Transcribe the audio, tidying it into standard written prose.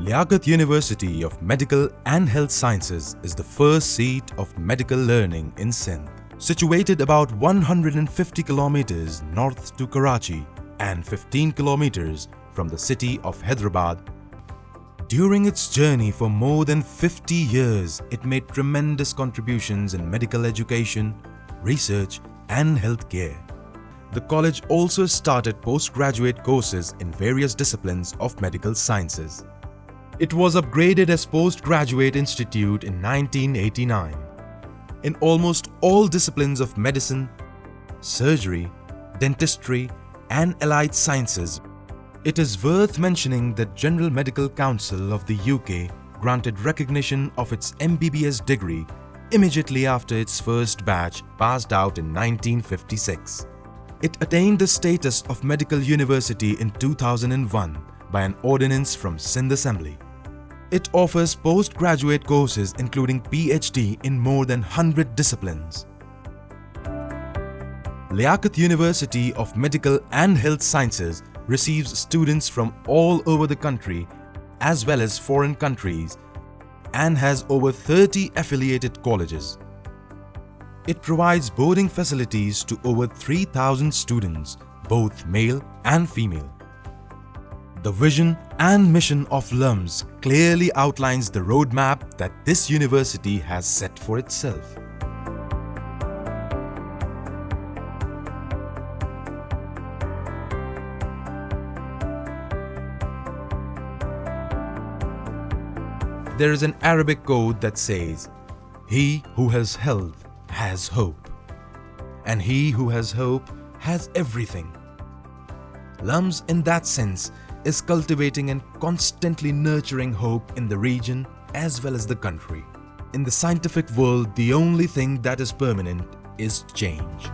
Liaquat University of Medical and Health Sciences is the first seat of medical learning in Sindh, situated about 150 kilometers north to Karachi and 15 kilometers from the city of Hyderabad. During its journey for more than 50 years, it made tremendous contributions in medical education, research and healthcare. The college also started postgraduate courses in various disciplines of medical sciences. It was upgraded as postgraduate institute in 1989. In almost all disciplines of medicine, surgery, dentistry and allied sciences, it is worth mentioning that General Medical Council of the UK granted recognition of its MBBS degree immediately after its first batch passed out in 1956. It attained the status of medical university in 2001 by an ordinance from Sindh Assembly. It offers postgraduate courses including PhD in more than 100 disciplines. Liaquat University of Medical and Health Sciences receives students from all over the country as well as foreign countries and has over 30 affiliated colleges. It provides boarding facilities to over 3,000 students, both male and female. The vision and mission of LUMHS clearly outlines the roadmap that this university has set for itself. There is an Arabic quote that says, "He who has health has hope, and he who has hope has everything." LUMHS in that sense is cultivating and constantly nurturing hope in the region as well as the country. In the scientific world, the only thing that is permanent is change.